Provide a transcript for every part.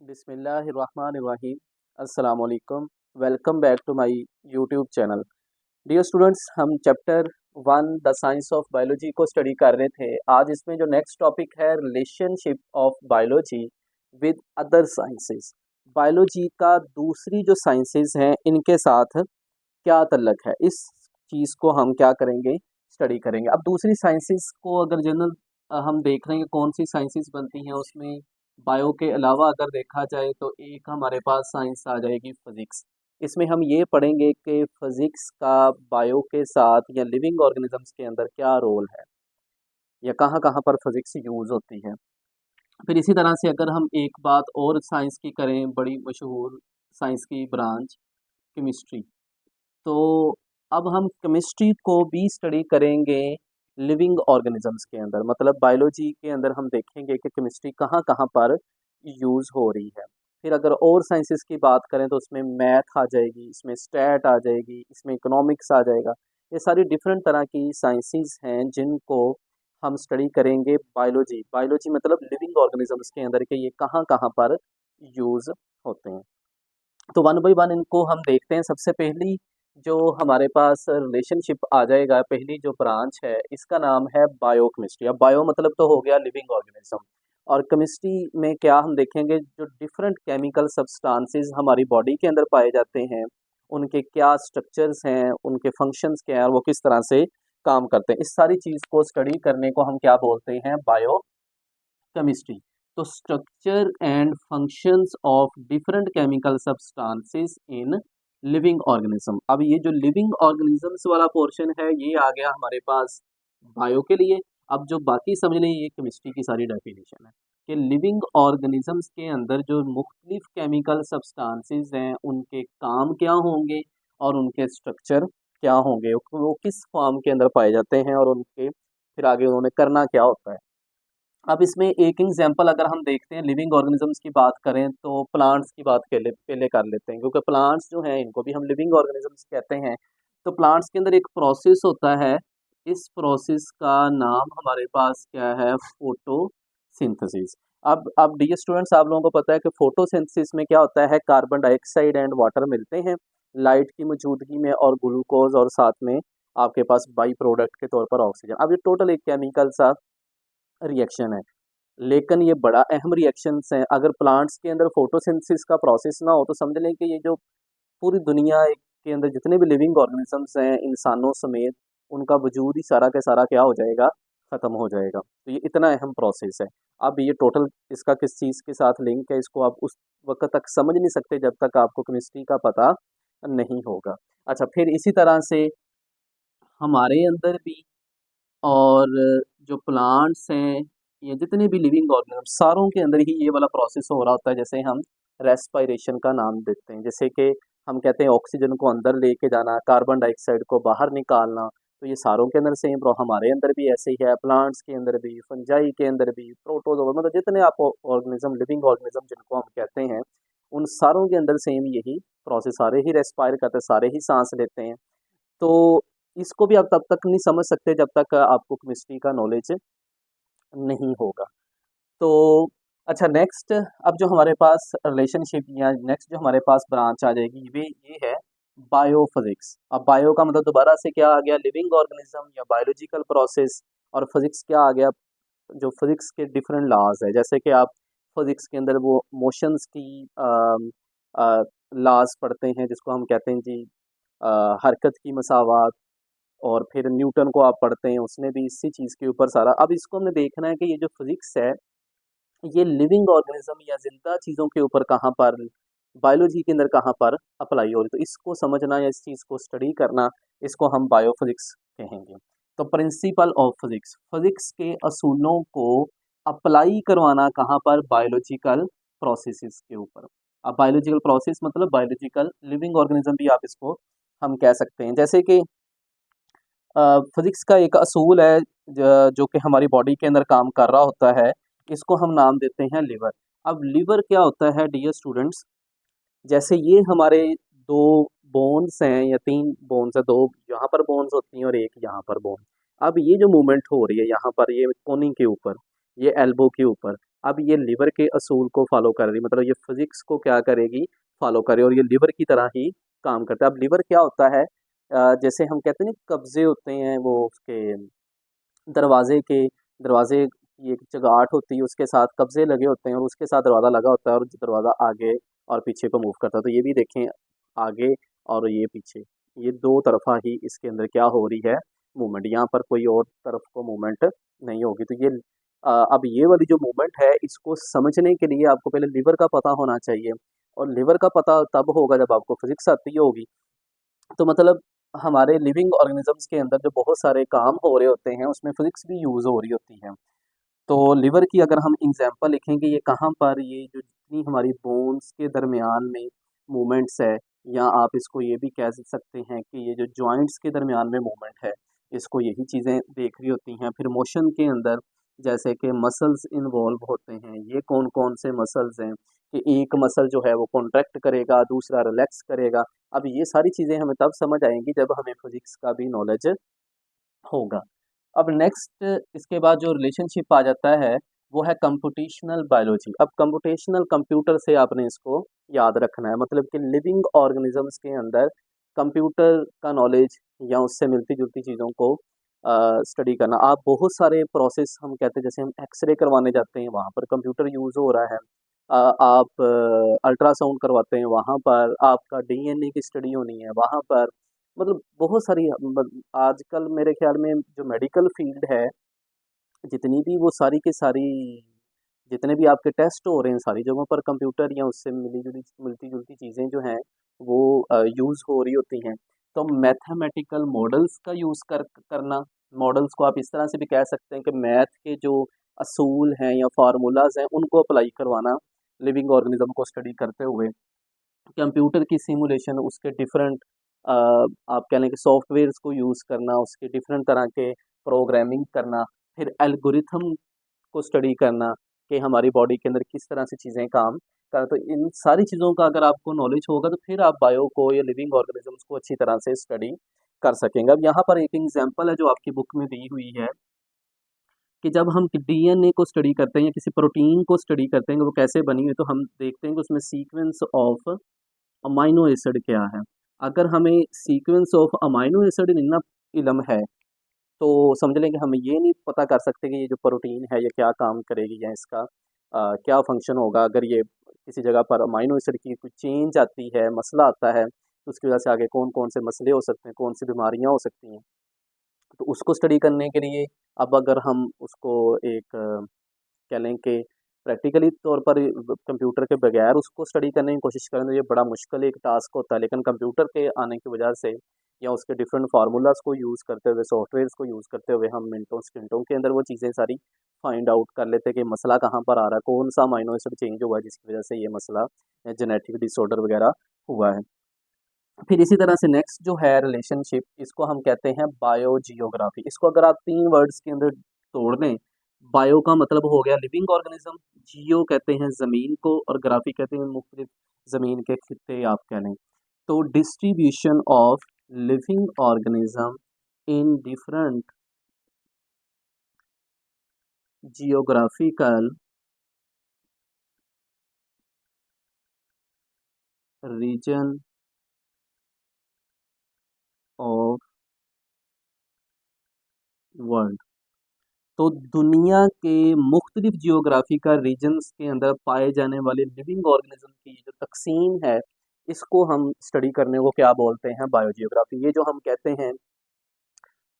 बिस्मिल्लाहिर्रहमानिर्रहीम। अस्सलाम वालेकुम। Welcome back to my YouTube channel. Dear students, हम chapter 1 the science of biology को स्टडी कर रहे थे। आज इसमें जो नेक्स्ट टॉपिक है, relationship of biology with other sciences. Biology का दूसरी जो साइंसेस हैं इनके साथ क्या ताल्लुक है, इस चीज़ को हम क्या करेंगे, स्टडी करेंगे। अब दूसरी साइंसेस को अगर जनरल हम देख रहे हैं कौन सी साइंसेस बनती हैं, उसमें बायो के अलावा अगर देखा जाए तो एक हमारे पास साइंस आ जाएगी फिजिक्स। इसमें हम ये पढ़ेंगे कि फिजिक्स का बायो के साथ या लिविंग ऑर्गेनिजम्स के अंदर क्या रोल है या कहाँ कहाँ पर फिजिक्स यूज़ होती है। फिर इसी तरह से अगर हम एक बात और साइंस की करें, बड़ी मशहूर साइंस की ब्रांच केमिस्ट्री, तो अब हम केमिस्ट्री को भी स्टडी करेंगे लिविंग ऑर्गेनिजम्स के अंदर। मतलब बायोलॉजी के अंदर हम देखेंगे कि केमिस्ट्री कहाँ कहाँ पर यूज़ हो रही है। फिर अगर और साइंसेस की बात करें तो उसमें मैथ आ जाएगी, इसमें स्टैट आ जाएगी, इसमें इकोनॉमिक्स आ जाएगा। ये सारी डिफरेंट तरह की साइंसेस हैं जिनको हम स्टडी करेंगे बायोलॉजी। बायोलॉजी मतलब लिविंग ऑर्गेनिजम्स के अंदर के ये कहाँ कहाँ पर यूज़ होते हैं। तो वन बाई वन इनको हम देखते हैं। सबसे पहली जो हमारे पास रिलेशनशिप आ जाएगा, पहली जो ब्रांच है, इसका नाम है बायोकेमिस्ट्री। अब बायो मतलब तो हो गया लिविंग ऑर्गेनिज्म, और केमिस्ट्री में क्या हम देखेंगे, जो डिफरेंट केमिकल सब्सटेंसेस हमारी बॉडी के अंदर पाए जाते हैं, उनके क्या स्ट्रक्चर्स हैं, उनके फंक्शंस क्या हैं, वो किस तरह से काम करते हैं, इस सारी चीज़ को स्टडी करने को हम क्या बोलते हैं, बायो केमिस्ट्री। तो structure and functions of different chemical substances in living organism. अब ये जो लिविंग ऑर्गेनिजम्स वाला पोर्शन है ये आ गया हमारे पास बायो के लिए। अब जो बाकी समझ लें, ये केमिस्ट्री की सारी डेफिनेशन है कि लिविंग ऑर्गेनिजम्स के अंदर जो मुख्तलिफ केमिकल सब्सटेंसेस हैं उनके काम क्या होंगे और उनके स्ट्रक्चर क्या होंगे, वो किस फॉर्म के अंदर पाए जाते हैं और उनके फिर आगे उन्होंने करना क्या होता है। अब इसमें एक एग्जांपल अगर हम देखते हैं, लिविंग ऑर्गेनिजम्स की बात करें तो प्लांट्स की बात पहले कर लेते हैं, क्योंकि प्लांट्स जो हैं इनको भी हम लिविंग ऑर्गेनिजम्स कहते हैं। तो प्लांट्स के अंदर एक प्रोसेस होता है, इस प्रोसेस का नाम हमारे पास क्या है, फोटोसिंथेसिस। अब डियर स्टूडेंट्स, आप लोगों को पता है कि फोटोसिंथेसिस में क्या होता है, कार्बन डाइऑक्साइड एंड वाटर मिलते हैं लाइट की मौजूदगी में, और ग्लूकोज, और साथ में आपके पास बाई प्रोडक्ट के तौर पर ऑक्सीजन। अब ये टोटल एक केमिकल सा रिएक्शन है, लेकिन ये बड़ा अहम रिएक्शंस हैं। अगर प्लांट्स के अंदर फोटोसिंथेसिस का प्रोसेस ना हो तो समझ लें कि ये जो पूरी दुनिया के अंदर जितने भी लिविंग ऑर्गेनिजम्स हैं, इंसानों समेत, उनका वजूद ही सारा का सारा क्या हो जाएगा, ख़त्म हो जाएगा। तो ये इतना अहम प्रोसेस है। अब ये टोटल इसका किस चीज़ के साथ लिंक है, इसको आप उस वक्त तक समझ नहीं सकते जब तक आपको केमिस्ट्री का पता नहीं होगा। अच्छा, फिर इसी तरह से हमारे अंदर भी, और जो प्लांट्स हैं या जितने भी लिविंग ऑर्गेनिज्म, सारों के अंदर ही ये वाला प्रोसेस हो रहा होता है, जैसे हम रेस्पिरेशन का नाम देते हैं। जैसे कि हम कहते हैं ऑक्सीजन को अंदर लेके जाना, कार्बन डाइऑक्साइड को बाहर निकालना, तो ये सारों के अंदर सेम हमारे अंदर भी ऐसे ही है, प्लांट्स के अंदर भी, फंजाई के अंदर भी, प्रोटोजोआ, मतलब जितने आप ऑर्गेनिज्म, लिविंग ऑर्गेनिज्म जिनको हम कहते हैं, उन सारों के अंदर सेम यही प्रोसेस, सारे ही रेस्पायर करते हैं, सारे ही सांस लेते हैं। तो इसको भी आप तब तक नहीं समझ सकते जब तक आपको केमिस्ट्री का नॉलेज नहीं होगा। तो अच्छा, नेक्स्ट अब जो हमारे पास रिलेशनशिप या नेक्स्ट जो हमारे पास ब्रांच आ जाएगी, ये है बायोफिजिक्स। अब बायो का मतलब दोबारा से क्या आ गया, लिविंग ऑर्गेनिज्म या बायोलॉजिकल प्रोसेस, और फिजिक्स क्या आ गया, जो फिजिक्स के डिफरेंट लॉज है। जैसे कि आप फिजिक्स के अंदर वो मोशंस की लॉज पढ़ते हैं, जिसको हम कहते हैं जी हरकत की मसावात, और फिर न्यूटन को आप पढ़ते हैं, उसने भी इसी चीज़ के ऊपर सारा। अब इसको हमने देखना है कि ये जो फिजिक्स है ये लिविंग ऑर्गेनिज्म या जिंदा चीज़ों के ऊपर कहाँ पर, बायोलॉजी के अंदर कहाँ पर अप्लाई हो रही, तो इसको समझना या इस चीज़ को स्टडी करना, इसको हम बायोफिजिक्स कहेंगे। तो प्रिंसिपल ऑफ फिजिक्स, फिजिक्स के असूलों को अप्लाई करवाना कहाँ पर, बायोलॉजिकल प्रोसेसेस के ऊपर। अब बायोलॉजिकल प्रोसेस मतलब बायोलॉजिकल लिविंग ऑर्गेनिज्म भी आप इसको हम कह सकते हैं। जैसे कि फिजिक्स का एक असूल है जो कि हमारी बॉडी के अंदर काम कर रहा होता है, इसको हम नाम देते हैं लिवर। अब लिवर क्या होता है डियर स्टूडेंट्स, जैसे ये हमारे दो बोन्स हैं या तीन बोन्स है, दो यहाँ पर बोन्स होती हैं और एक यहाँ पर बोन। अब ये जो मूवमेंट हो रही है यहाँ पर ये कोनी के ऊपर, ये एल्बो के ऊपर। अब ये लिवर के असूल को फॉलो कर रही, मतलब ये फिजिक्स को क्या करेगी, फॉलो करे, और ये लिवर की तरह ही काम करता है। अब लिवर क्या होता है, जैसे हम कहते हैं ना कब्जे होते हैं वो उसके दरवाजे की एक चगाट होती है, उसके साथ कब्जे लगे होते हैं और उसके साथ दरवाज़ा लगा होता है, और दरवाज़ा आगे और पीछे को मूव करता है। तो ये भी देखें, आगे और ये पीछे, ये दो तरफा ही इसके अंदर क्या हो रही है, मूवमेंट। यहाँ पर कोई और तरफ को मूवमेंट नहीं होगी। तो ये अब ये वाली जो मूवमेंट है, इसको समझने के लिए आपको पहले लिवर का पता होना चाहिए, और लिवर का पता तब होगा जब आपको फिजिक्स आती होगी। तो मतलब हमारे लिविंग ऑर्गेनिजम्स के अंदर जो बहुत सारे काम हो रहे होते हैं, उसमें फिजिक्स भी यूज़ हो रही होती है। तो लिवर की अगर हम एग्जांपल लिखेंगे, ये कहाँ पर, ये जो जितनी हमारी बोन्स के दरमियान में मूवमेंट्स है, या आप इसको ये भी कह सकते हैं कि ये जो जॉइंट्स के दरमियान में मूवमेंट है, इसको यही चीज़ें देख रही होती हैं। फिर मोशन के अंदर जैसे कि मसल्स इन्वॉल्व होते हैं, ये कौन कौन से मसल्स हैं, कि एक मसल जो है वो कॉन्ट्रैक्ट करेगा, दूसरा रिलैक्स करेगा। अब ये सारी चीज़ें हमें तब समझ आएंगी जब हमें फिजिक्स का भी नॉलेज होगा। अब नेक्स्ट इसके बाद जो रिलेशनशिप आ जाता है, वो है कंप्यूटेशनल बायोलॉजी। अब कंप्यूटेशनल, कंप्यूटर से आपने इसको याद रखना है, मतलब कि लिविंग ऑर्गेनिजम्स के अंदर कंप्यूटर का नॉलेज या उससे मिलती जुलती चीज़ों को स्टडी करना। आप बहुत सारे प्रोसेस, हम कहते हैं जैसे हम एक्सरे करवाने जाते हैं, वहाँ पर कंप्यूटर यूज़ हो रहा है। आप अल्ट्रासाउंड करवाते हैं, वहाँ पर आपका डीएनए की स्टडी होनी है, वहाँ पर मतलब बहुत सारी आजकल मेरे ख्याल में जो मेडिकल फील्ड है, जितनी भी वो सारी की सारी, जितने भी आपके टेस्ट हो रहे हैं, सारी जगहों पर कंप्यूटर या उससे मिलती जुलती चीज़ें जो हैं वो यूज़ हो रही होती हैं। तो मैथमेटिकल मॉडल्स का यूज़ करना, मॉडल्स को आप इस तरह से भी कह सकते हैं कि मैथ के जो असूल हैं या फार्मूलाज हैं, उनको अप्लाई करवाना लिविंग ऑर्गेनिज्म को स्टडी करते हुए। कंप्यूटर की सिमुलेशन, उसके डिफरेंट आप कह लें कि सॉफ्टवेयर्स को यूज़ करना, उसके डिफरेंट तरह के प्रोग्रामिंग करना, फिर एल्गोरिथम को स्टडी करना कि हमारी बॉडी के अंदर किस तरह से चीज़ें काम कर। तो इन सारी चीज़ों का अगर आपको नॉलेज होगा, तो फिर आप बायो को या लिविंग ऑर्गेनिजम्स को अच्छी तरह से स्टडी कर सकेंगे। अब यहाँ पर एक एग्जांपल है जो आपकी बुक में दी हुई है, कि जब हम डीएनए को स्टडी करते हैं या किसी प्रोटीन को स्टडी करते हैं कि वो कैसे बनी हुई है, तो हम देखते हैं कि उसमें सीक्वेंस ऑफ अमाइनो एसिड क्या है। अगर हमें सीक्वेंस ऑफ अमाइनो एसिड इतना इलम है, तो समझ लें कि हम ये नहीं पता कर सकते कि ये जो प्रोटीन है ये क्या काम करेगी, या इसका क्या फंक्शन होगा। अगर ये किसी जगह पर अमाइनो एसिड की कोई चेंज आती है, मसला आता है, तो उसकी वजह से आगे कौन कौन से मसले हो सकते हैं, कौन सी बीमारियां हो सकती हैं। तो उसको स्टडी करने के लिए, अब अगर हम उसको एक कह लें कि प्रैक्टिकली तौर पर कंप्यूटर के बगैर उसको स्टडी करने की कोशिश करें, तो ये बड़ा मुश्किल एक टास्क होता है। लेकिन कंप्यूटर के आने की वजह से, या उसके डिफरेंट फार्मूलाज को यूज़ करते हुए, सॉफ्टवेयर्स को यूज़ करते हुए, हम मिनटों सेकंडों के अंदर वो चीज़ें सारी फाइंड आउट कर लेते हैं कि मसला कहाँ पर आ रहा है, कौन सा अमाइनो एसिड चेंज हुआ है जिसकी वजह से ये मसला जेनेटिक डिसऑर्डर वगैरह हुआ है। फिर इसी तरह से नेक्स्ट जो है रिलेशनशिप, इसको हम कहते हैं बायो जियोग्राफी। इसको अगर आप 3 वर्ड्स के अंदर तोड़ दें, बायो का मतलब हो गया लिविंग ऑर्गेनिज्म, जियो कहते हैं ज़मीन को, और ग्राफी कहते हैं मुख्तलिफ ज़मीन के खित्ते आप कह लें। तो distribution of living organism in different geographical region of world. तो दुनिया के मुख्तलिफ जियोग्राफिकल रीजन्स के अंदर पाए जाने वाले लिविंग ऑर्गेनिज्म की जो तकसीम है, इसको हम स्टडी करने को क्या बोलते हैं, बायोजियोग्राफी। ये जो हम कहते हैं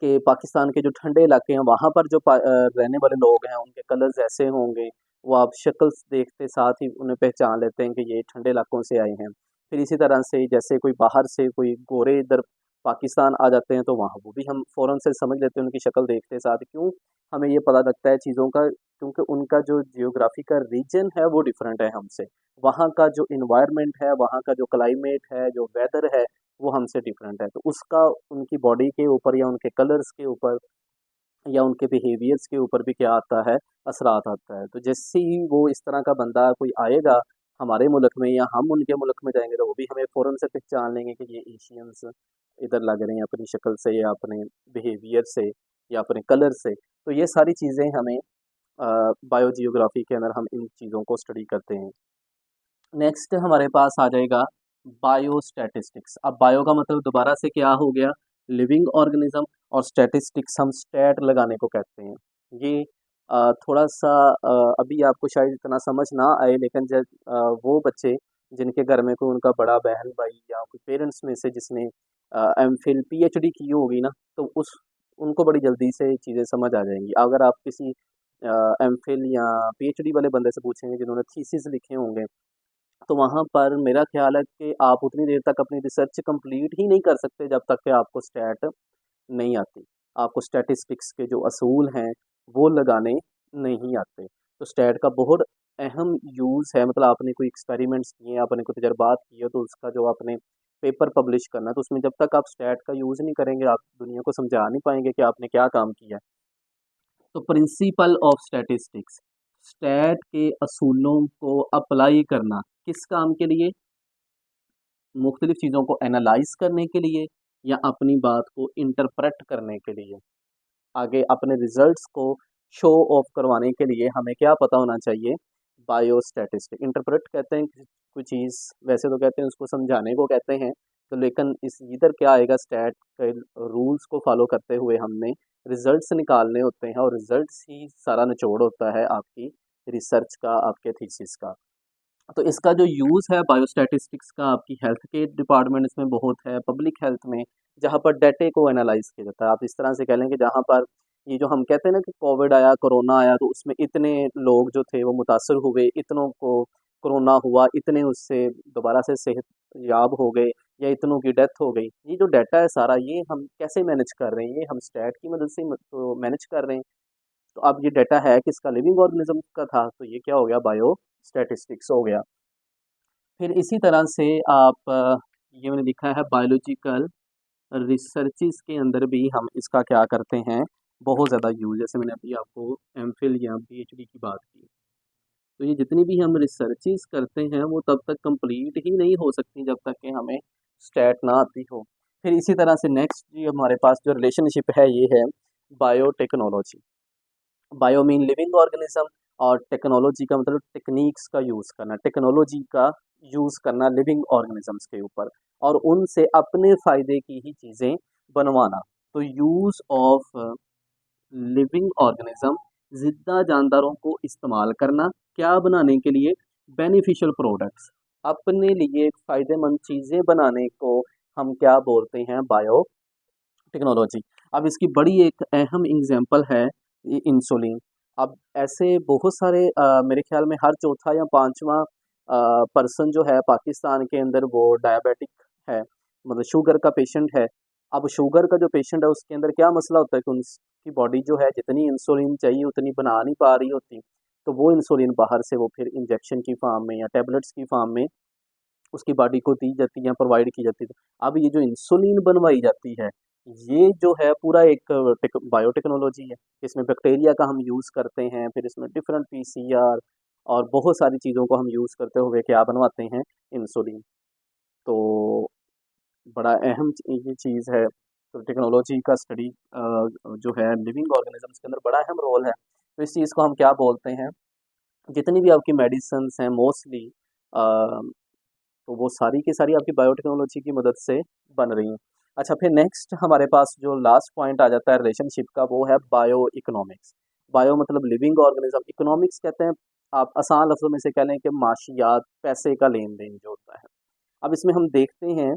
कि पाकिस्तान के जो ठंडे इलाके हैं, वहाँ पर जो रहने वाले लोग हैं, उनके कलर्स ऐसे होंगे, वो आप शक्ल देखते साथ ही उन्हें पहचान लेते हैं कि ये ठंडे इलाकों से आए हैं। फिर इसी तरह से जैसे कोई बाहर से कोई गोरे इधर पाकिस्तान आ जाते हैं, तो वहाँ वो भी हम फ़ौरन से समझ लेते हैं उनकी शक्ल देखते साथ। क्यों हमें ये पता लगता है चीज़ों का, क्योंकि उनका जो जियोग्राफी का रीजन है वो डिफरेंट है हमसे। वहाँ का जो इन्वायरमेंट है, वहाँ का जो क्लाइमेट है, जो वेदर है, वो हमसे डिफरेंट है। तो उसका उनकी बॉडी के ऊपर या उनके कलर्स के ऊपर या उनके बिहेवियर्स के ऊपर भी क्या आता है, असरात आता है। तो जैसे ही वो इस तरह का बंदा कोई आएगा हमारे मुल्क में, या हम उनके मुल्क में जाएंगे, तो वो भी हमें फ़ौरन से पहचान लेंगे कि ये एशियंस इधर लग रहे हैं अपनी शक्ल से, या अपने बिहेवियर से, या अपने कलर से। तो ये सारी चीज़ें हमें बायोजियोग्राफी के अंदर हम इन चीज़ों को स्टडी करते हैं। नेक्स्ट हमारे पास आ जाएगा बायोस्टैटिस्टिक्स। अब बायो का मतलब दोबारा से क्या हो गया, लिविंग ऑर्गेनिज्म, और स्टैटिस्टिक्स हम स्टैट लगाने को कहते हैं। ये थोड़ा सा अभी आपको शायद इतना समझ ना आए, लेकिन जब वो बच्चे जिनके घर में कोई उनका बड़ा बहन भाई या कोई पेरेंट्स में से जिसने M Phil P H D की होगी ना, तो उस उनको बड़ी जल्दी से चीज़ें समझ आ जाएंगी। अगर आप किसी एम फिल या पी एच डी वाले बंदे से पूछेंगे जिन्होंने थीसिस लिखे होंगे, तो वहाँ पर मेरा ख़्याल है कि आप उतनी देर तक अपनी रिसर्च कंप्लीट ही नहीं कर सकते जब तक कि आपको स्टैट नहीं आती। आपको स्टैटिस्टिक्स के जो असूल हैं वो लगाने नहीं आते। तो स्टैट का बहुत अहम यूज़ है, मतलब आपने कोई एक्सपेरिमेंट्स किए, आपने कोई तजर्बात किए, तो उसका जो आपने पेपर पब्लिश करना है, तो उसमें जब तक आप स्टैट का यूज़ नहीं करेंगे, आप दुनिया को समझा नहीं पाएंगे कि आपने क्या काम किया है। तो प्रिंसिपल ऑफ स्टैटिस्टिक्स, स्टैट के असूलों को अप्लाई करना किस काम के लिए, मुख्तलिफ चीज़ों को एनालाइज करने के लिए या अपनी बात को इंटरप्रेट करने के लिए, आगे अपने रिजल्ट्स को शो ऑफ करवाने के लिए हमें क्या पता होना चाहिए, बायोस्टैटिस्टिक। इंटरप्रेट कहते हैं कोई चीज़, वैसे तो कहते हैं उसको समझाने को कहते हैं, तो लेकिन इस इधर क्या आएगा, स्टैट के रूल्स को फॉलो करते हुए हमने रिजल्ट्स निकालने होते हैं, और रिजल्ट्स ही सारा निचोड़ होता है आपकी रिसर्च का, आपके थीसिस का। तो इसका जो यूज़ है बायोस्टैटिस्टिक्स का आपकी हेल्थ के डिपार्टमेंट्स में बहुत है, पब्लिक हेल्थ में, जहाँ पर डेटे को एनालाइज किया जाता है। आप इस तरह से कह लें कि जहाँ पर ये जो हम कहते हैं ना कि कोविड आया, कोरोना आया, तो उसमें इतने लोग जो थे वो मुतासर हुए, इतनों को कोरोना हुआ, इतने उससे दोबारा से सेहत याब हो गए, या इतनों की डेथ हो गई। ये जो डाटा है सारा, ये हम कैसे मैनेज कर रहे हैं, ये हम स्टैट की मदद से तो मैनेज कर रहे हैं। तो अब ये डाटा है किसका, लिविंग ऑर्गेनिज्म का था, तो ये क्या हो गया, बायो स्टैटिस्टिक्स हो गया। फिर इसी तरह से आप ये मैंने लिखा है बायोलॉजिकल रिसर्चेस के अंदर भी हम इसका क्या करते हैं, बहुत ज़्यादा यूज़, जैसे मैंने अभी आपको एमफिल या पीएचडी की बात की। तो ये जितनी भी हम रिसर्चेस करते हैं वो तब तक कंप्लीट ही नहीं हो सकती जब तक कि हमें स्टैट ना आती हो। फिर इसी तरह से नेक्स्ट जी हमारे पास जो रिलेशनशिप है ये है biotechnology. Bio mean living organism, और टेक्नोलॉजी का मतलब टेक्निक्स का यूज़ करना, टेक्नोलॉजी का यूज़ करना लिविंग ऑर्गेनिजम्स के ऊपर, और उनसे अपने फ़ायदे की ही चीज़ें बनवाना। तो यूज़ ऑफ लिविंग ऑर्गेनिज्म, जिंदा जानदारों को इस्तेमाल करना, क्या बनाने के लिए, बेनिफिशियल प्रोडक्ट्स, अपने लिए फ़ायदेमंद चीज़ें बनाने को हम क्या बोलते हैं, बायो टेक्नोलॉजी। अब इसकी बड़ी एक अहम एग्जांपल है ये इंसुलिन। अब ऐसे बहुत सारे मेरे ख्याल में हर चौथा या पांचवा पर्सन जो है पाकिस्तान के अंदर वो डायबिटिक है, मतलब शुगर का पेशेंट है। अब शुगर का जो पेशेंट है उसके अंदर क्या मसला होता है कि उसकी बॉडी जो है जितनी इंसुलिन चाहिए उतनी बना नहीं पा रही होती, तो वो इंसुलिन बाहर से वो फिर इंजेक्शन की फॉर्म में या टेबलेट्स की फॉर्म में उसकी बॉडी को दी जाती है, प्रोवाइड की जाती है। अब ये जो इंसुलिन बनवाई जाती है, ये जो है पूरा एक बायोटेक्नोलॉजी है। इसमें बैक्टीरिया का हम यूज़ करते हैं, फिर इसमें डिफरेंट पीसीआर और बहुत सारी चीज़ों को हम यूज़ करते हुए क्या बनवाते हैं, इंसुलिन। तो बड़ा अहम ये चीज़ है। तो टेक्नोलॉजी का स्टडी जो है लिविंग ऑर्गेनिजम्स के अंदर बड़ा अहम रोल है। तो इस चीज़ को हम क्या बोलते हैं, जितनी भी आपकी मेडिसिन्स हैं मोस्टली, तो वो सारी की सारी आपकी बायोटेक्नोलॉजी की मदद से बन रही हैं। अच्छा, फिर नेक्स्ट हमारे पास जो लास्ट पॉइंट आ जाता है रिलेशनशिप का, वो है बायो इकोनॉमिक्स। बायो मतलब लिविंग ऑर्गेनिज्म, इकोनॉमिक्स कहते हैं, आप आसान लफ्ज़ों में से कह लें कि माशियात, पैसे का लेन देन जो होता है। अब इसमें हम देखते हैं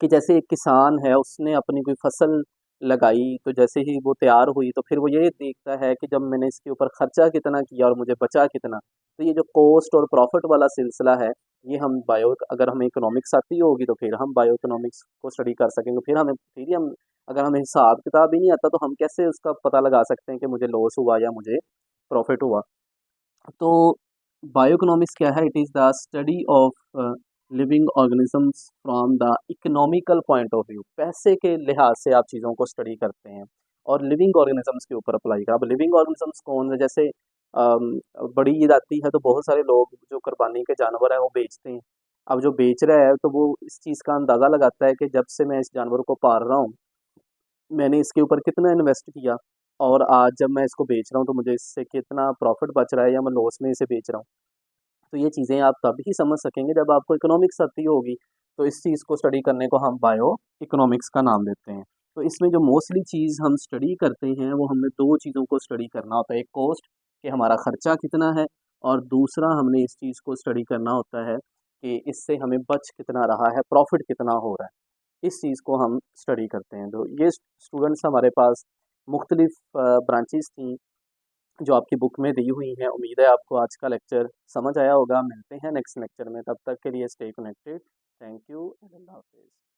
कि जैसे एक किसान है, उसने अपनी कोई फसल लगाई, तो जैसे ही वो तैयार हुई तो फिर वो ये देखता है कि जब मैंने इसके ऊपर खर्चा कितना किया और मुझे बचा कितना। तो ये जो कॉस्ट और प्रॉफिट वाला सिलसिला है, ये हम बायो, अगर हमें इकोनॉमिक्स आती होगी तो फिर हम बायो इकोनॉमिक्स को स्टडी कर सकेंगे। फिर ही हम, अगर हमें हिसाब किताब ही नहीं आता तो हम कैसे उसका पता लगा सकते हैं कि मुझे लॉस हुआ या मुझे प्रॉफिट हुआ। तो बायोइकोनॉमिक्स क्या है, it is the study of living organisms from the economical point of view. पैसे के लिहाज से आप चीज़ों को स्टडी करते हैं और लिविंग ऑर्गेनिजम्स के ऊपर अप्लाई कर। अब लिविंग ऑर्गेनिजम्स कौन है, जैसे बड़ी ईद आती है तो बहुत सारे लोग जो कुर्बानी के जानवर हैं वो बेचते हैं। अब जो बेच रहा है तो वो इस चीज़ का अंदाज़ा लगाता है कि जब से मैं इस जानवर को पाल रहा हूँ, मैंने इसके ऊपर कितना इन्वेस्ट किया, और आज जब मैं इसको बेच रहा हूँ तो मुझे इससे कितना प्रॉफिट बच रहा है या मैं लॉस में इसे बेच रहा हूँ। तो ये चीज़ें आप तभी समझ सकेंगे जब आपको इकोनॉमिक्स आती होगी। तो इस चीज़ को स्टडी करने को हम बायो इकोनॉमिक्स का नाम देते हैं। तो इसमें जो मोस्टली चीज़ हम स्टडी करते हैं वो हमें दो चीज़ों को स्टडी करना होता है। एक कॉस्ट कि हमारा खर्चा कितना है, और दूसरा हमने इस चीज़ को स्टडी करना होता है कि इससे हमें बच कितना रहा है, प्रॉफिट कितना हो रहा है। इस चीज़ को हम स्टडी करते हैं। तो ये स्टूडेंट्स हमारे पास मुख्तलिफ ब्रांचेस थी जो आपकी बुक में दी हुई हैं। उम्मीद है आपको आज का लेक्चर समझ आया होगा। मिलते हैं नेक्स्ट लेक्चर में, तब तक के लिए stay connected. Thank you and Allah हाफिज़।